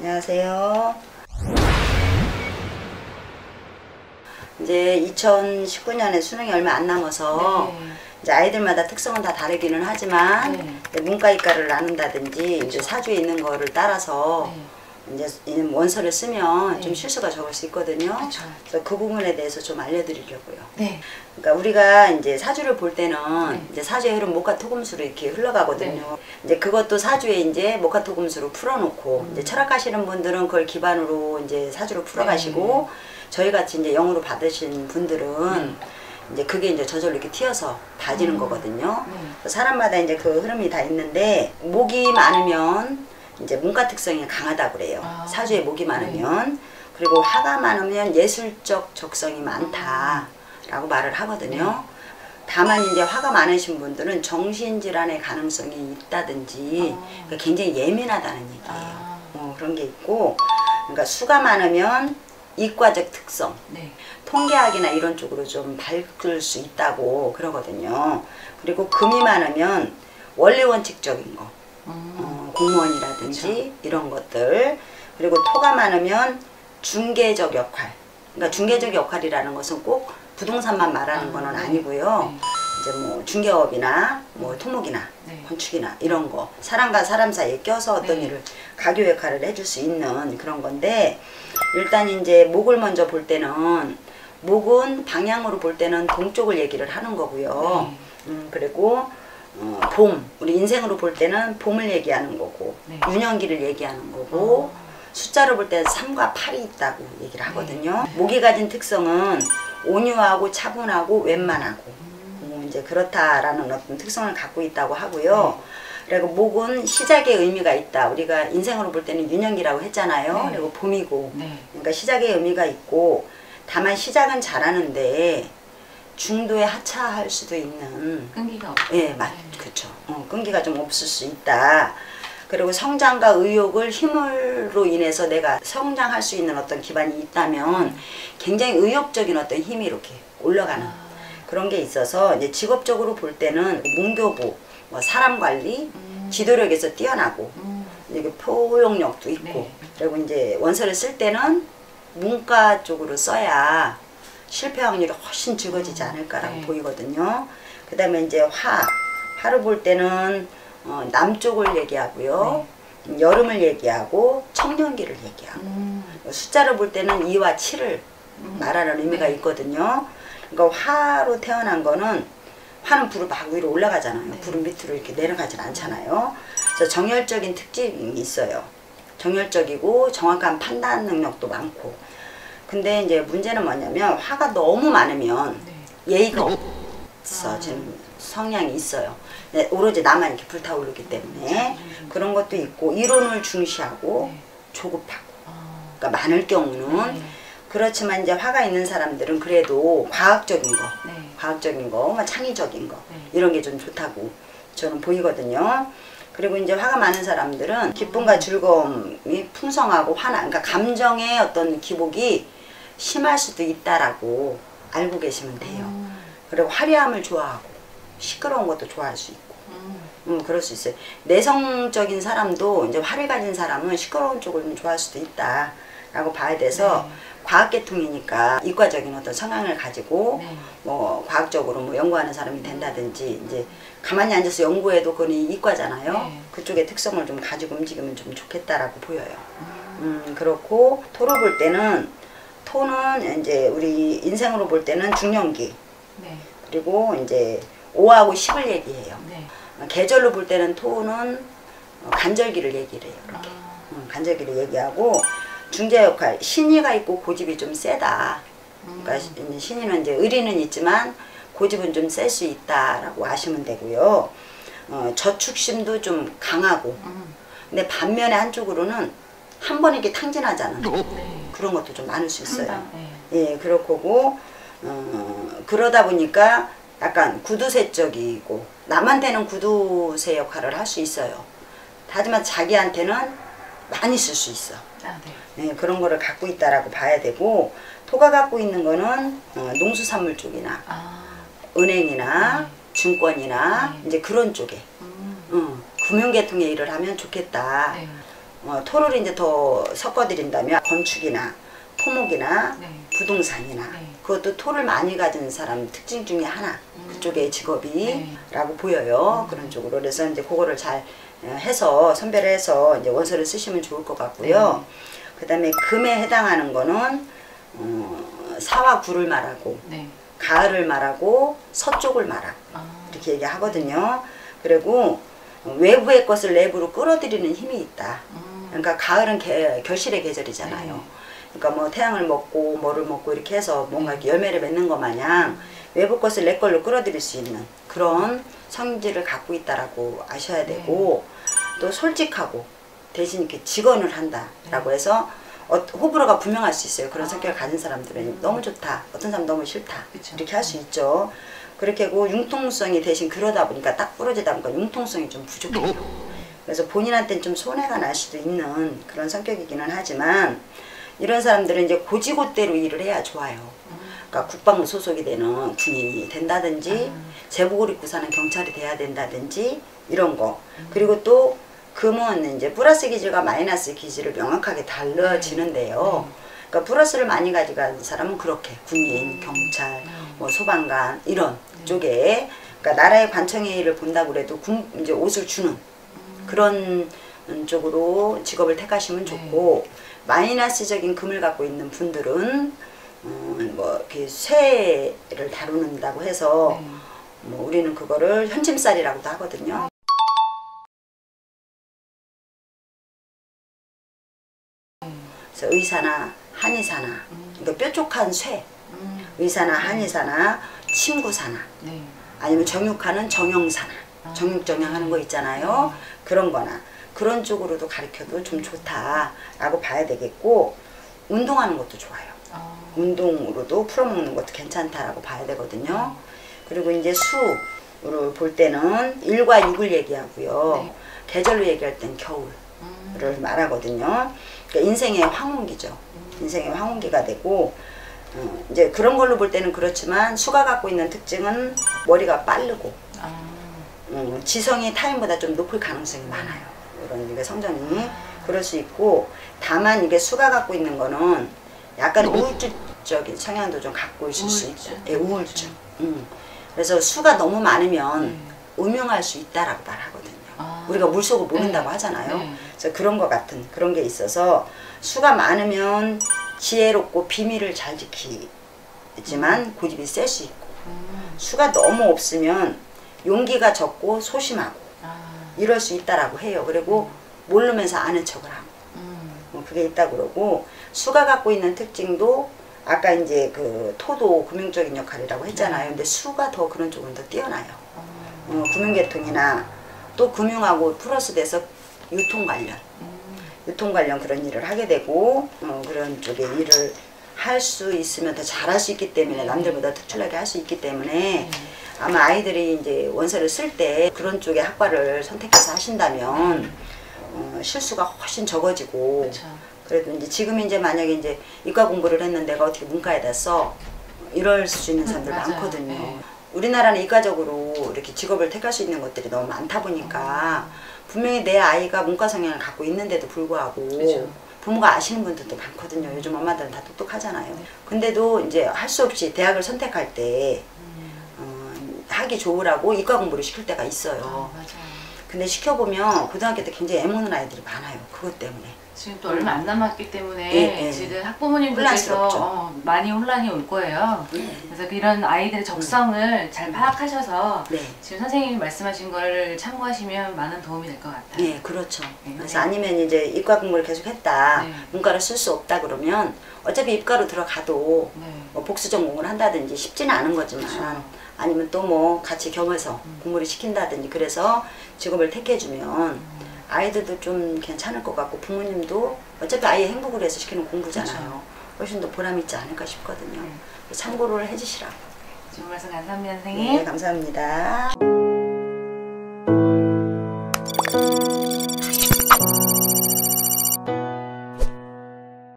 안녕하세요. 이제 2019년에 수능이 얼마 안 남아서 이제 아이들마다 특성은 다 다르기는 하지만 문과이과를 나눈다든지 이제 사주에 있는 거를 따라서 이제 원서를 쓰면 좀 실수가 적을 수 있거든요. 그래서 그 부분에 대해서 좀 알려드리려고요. 그러니까 우리가 이제 사주를 볼 때는 이제 사주의 흐름 목화토금수로 이렇게 흘러가거든요. 이제 그것도 사주에 이제 목화토금수로 풀어놓고 이제 철학하시는 분들은 그걸 기반으로 이제 사주를 풀어가시고 저희 같이 이제 영으로 받으신 분들은 이제 그게 이제 저절로 이렇게 튀어서 봐지는 거거든요. 사람마다 이제 그 흐름이 다 있는데 목이 많으면 이제 문과 특성이 강하다고 그래요. 사주에 목이 많으면. 그리고 화가 많으면 예술적 적성이 많다라고 말을 하거든요. 다만 이제 화가 많으신 분들은 정신질환의 가능성이 있다든지 그러니까 굉장히 예민하다는 얘기예요. 그런 게 있고, 그러니까 수가 많으면 이과적 특성, 통계학이나 이런 쪽으로 좀 밝을 수 있다고 그러거든요. 그리고 금이 많으면 원리 원칙적인 거, 공무원이라든지 이런 것들, 그리고 토가 많으면 중개적 역할, 그러니까 중개적 역할이라는 것은 꼭 부동산만 말하는 거는 아니고요. 이제 뭐 중개업이나 뭐 토목이나 건축이나 이런 거, 사람과 사람 사이에 껴서 어떤 일을 가교 역할을 해줄 수 있는 그런 건데, 일단 이제 목을 먼저 볼 때는 목은 방향으로 볼 때는 동쪽을 얘기를 하는 거고요. 그리고 봄, 우리 인생으로 볼 때는 봄을 얘기하는 거고 유년기를 얘기하는 거고 숫자로 볼 때는 3과 8이 있다고 얘기를 하거든요. 목이 가진 특성은 온유하고 차분하고 웬만하고 이제 그렇다라는 어떤 특성을 갖고 있다고 하고요. 그리고 목은 시작의 의미가 있다. 우리가 인생으로 볼 때는 유년기라고 했잖아요. 그리고 봄이고 그러니까 시작의 의미가 있고, 다만 시작은 잘하는데 중도에 하차할 수도 있는 끈기가 그렇죠. 끈기가 좀 없을 수 있다. 그리고 성장과 의욕을 힘으로 인해서 내가 성장할 수 있는 어떤 기반이 있다면 굉장히 의욕적인 어떤 힘이 이렇게 올라가는 그런 게 있어서, 이제 직업적으로 볼 때는 문교부, 뭐 사람 관리, 지도력에서 뛰어나고 이게 포용력도 있고, 그리고 이제 원서를 쓸 때는 문과 쪽으로 써야 실패 확률이 훨씬 적어지지 않을까라고 보이거든요. 그 다음에 이제 화를 볼 때는 남쪽을 얘기하고요. 여름을 얘기하고 청년기를 얘기하고, 숫자를 볼 때는 2와 7을 말하는 의미가 있거든요. 그러니까 화로 태어난 거는, 화는 불을 막 위로 올라가잖아요. 불은 밑으로 이렇게 내려가진 않잖아요. 그래서 정열적인 특징이 있어요. 정열적이고 정확한 판단 능력도 많고. 근데 이제 문제는 뭐냐면 화가 너무 많으면 예의가 없어지는 성향이 있어요. 오로지 나만 이렇게 불타오르기 때문에 그런 것도 있고, 이론을 중시하고 조급하고, 그러니까 많을 경우는. 그렇지만 이제 화가 있는 사람들은 그래도 과학적인 거, 뭐 창의적인 거 이런 게 좀 좋다고 저는 보이거든요. 그리고 이제 화가 많은 사람들은 기쁨과 즐거움이 풍성하고 그러니까 감정의 어떤 기복이 심할 수도 있다라고 알고 계시면 돼요. 그리고 화려함을 좋아하고 시끄러운 것도 좋아할 수 있고, 그럴 수 있어요. 내성적인 사람도 이제 화를 가진 사람은 시끄러운 쪽을 좀 좋아할 수도 있다라고 봐야 돼서, 과학계통이니까 이과적인 어떤 성향을 가지고 뭐 과학적으로 뭐 연구하는 사람이 된다든지, 이제 가만히 앉아서 연구해도 그건 이과잖아요. 그쪽의 특성을 좀 가지고 움직이면 좀 좋겠다라고 보여요. 그렇고 토를 볼 때는, 토는 이제 우리 인생으로 볼 때는 중년기, 그리고 이제 5하고 10을 얘기해요. 계절로 볼 때는 토는 간절기를 얘기를 해요. 이렇게 간절기를 얘기하고, 중재 역할, 신의가 있고 고집이 좀 세다. 그러니까 신의는 이제 의리는 있지만 고집은 좀 셀 수 있다라고 아시면 되고요. 저축심도 좀 강하고, 근데 반면에 한쪽으로는 한 번에 이렇게 탕진하잖아. 그런 것도 좀 많을 수 있어요. 그럴 거고, 그러다 보니까 약간 구두쇠적이고, 남한테는 구두쇠 역할을 할 수 있어요. 하지만 자기한테는 많이 쓸 수 있어. 그런 거를 갖고 있다라고 봐야 되고, 토가 갖고 있는 거는 농수산물 쪽이나 은행이나 증권이나 이제 그런 쪽에 금융계통의 일을 하면 좋겠다. 토를 이제 더 섞어드린다면 건축이나 토목이나 네. 부동산이나 네. 그것도 토를 많이 가진 사람 특징 중에 하나 그쪽의 직업이라고 네. 보여요. 그런 쪽으로. 그래서 이제 그거를 잘 해서 선별을 해서 이제 원서를 쓰시면 좋을 것 같고요. 그 다음에 금에 해당하는 거는 사와 구를 말하고 네. 가을을 말하고 서쪽을 말하고 이렇게 얘기하거든요. 그리고 외부의 것을 내부로 끌어들이는 힘이 있다. 그러니까 가을은 결실의 계절이잖아요. 네. 그러니까 뭐 태양을 먹고 뭐를 먹고 이렇게 해서 뭔가 이렇게 열매를 맺는 것 마냥 외부 것을 내 걸로 끌어들일 수 있는 그런 성질을 갖고 있다라고 아셔야 되고 또 솔직하고 대신 이렇게 직언을 한다라고 해서 호불호가 분명할 수 있어요. 그런 성격을 가진 사람들은 너무 좋다, 어떤 사람 너무 싫다 그쵸. 이렇게 할 수 있죠. 그렇게 하고 융통성이 대신 그러다 보니까 딱 부러지다 보니까 융통성이 좀 부족해요. 그래서 본인한테는 좀 손해가 날 수도 있는 그런 성격이기는 하지만 이런 사람들은 이제 고지고대로 일을 해야 좋아요. 그러니까 국방부 소속이 되는 군인이 된다든지 제복을 입고 사는 경찰이 돼야 된다든지 이런 거. 그리고 또 금은 이제 플러스 기질과 마이너스 기질을 명확하게 달라지는데요. 그러니까 플러스를 많이 가져간 사람은 그렇게 군인, 경찰, 뭐 소방관 이런 쪽에 그러니까 나라의 관청의 일을 본다고 그래도 이제 옷을 주는 그런 쪽으로 직업을 택하시면 좋고 마이너스적인 금을 갖고 있는 분들은 뭐 이렇게 쇠를 다루는다고 해서 뭐 우리는 그거를 현침살이라고도 하거든요. 그래서 의사나 한의사나 그러니까 뾰족한 쇠, 의사나 한의사나 침구사나 네. 아니면 정육하는 정형사나 정육정형하는 거 있잖아요. 그런 거나 그런 쪽으로도 가르쳐도 좀 좋다라고 봐야 되겠고 운동하는 것도 좋아요. 운동으로도 풀어먹는 것도 괜찮다라고 봐야 되거든요. 그리고 이제 수를 볼 때는 1과 6을 얘기하고요. 네. 계절로 얘기할 땐 겨울을 말하거든요. 그러니까 인생의 황혼기죠. 인생의 황혼기가 되고 이제 그런 걸로 볼 때는 그렇지만 수가 갖고 있는 특징은 머리가 빠르고 지성이 타인보다 좀 높을 가능성이 많아요. 이런 이게 성전이 그럴 수 있고 다만 이게 수가 갖고 있는 거는 약간 우울증적인 성향도 좀 갖고 있을 수 있고 예, 우울증. 그래서 수가 너무 많으면 음흉할 수 있다라고 말하거든요. 우리가 물속을 모른다고 하잖아요. 그래서 그런 것 같은 그런 게 있어서 수가 많으면 지혜롭고 비밀을 잘 지키지만 고집이 셀 수 있고 수가 너무 없으면 용기가 적고 소심하고 이럴 수 있다라고 해요. 그리고 모르면서 아는 척을 하고 뭐 그게 있다 그러고 수가 갖고 있는 특징도 아까 이제 그 토도 금융적인 역할이라고 했잖아요. 근데 수가 더 그런 쪽은 더 뛰어나요. 금융계통이나 또 금융하고 플러스 돼서 유통 관련 그런 일을 하게 되고 그런 쪽에 일을 할 수 있으면 더 잘할 수 있기 때문에 남들보다 특출나게 할 수 있기 때문에 아마 아이들이 이제 원서를 쓸 때 그런 쪽의 학과를 선택해서 하신다면 실수가 훨씬 적어지고 그쵸. 그래도 이제 지금 이제 만약에 이제 이과 공부를 했는데 내가 어떻게 문과에다 써 이럴 수 있는 사람들 많거든요. 네. 우리나라는 이과적으로 이렇게 직업을 택할 수 있는 것들이 너무 많다 보니까 분명히 내 아이가 문과 성향을 갖고 있는데도 불구하고 그쵸. 부모가 아시는 분들도 많거든요. 요즘 엄마들은 다 똑똑하잖아요. 근데도 이제 할 수 없이 대학을 선택할 때 하기 좋으라고 이과 공부를 시킬 때가 있어요. 맞아요. 근데 시켜보면 고등학교 때 굉장히 애먹는 아이들이 많아요. 그것 때문에. 지금 또 얼마 안 남았기 때문에 예, 예. 지금 학부모님들께서 혼란스럽죠. 많이 혼란이 올 거예요. 그래서 이런 아이들의 적성을 잘 파악하셔서 네. 지금 선생님이 말씀하신 걸 참고하시면 많은 도움이 될 것 같아요. 네, 그렇죠. 네. 그래서 아니면 이제 이과 공부를 계속 했다, 네. 문과를 쓸 수 없다 그러면 어차피 이과로 들어가도 네. 뭐 복수 전공을 한다든지 쉽지는 않은 거지만 그렇죠. 아니면 또 뭐 같이 겸해서 공부를 시킨다든지 그래서 직업을 택해주면 아이들도 좀 괜찮을 것 같고 부모님도 어차피 아이의 행복을 위해서 시키는 공부잖아요. 그렇죠. 훨씬 더 보람 있지 않을까 싶거든요. 참고를 해주시라고. 좋은 말씀 감사합니다, 선생님. 네, 감사합니다.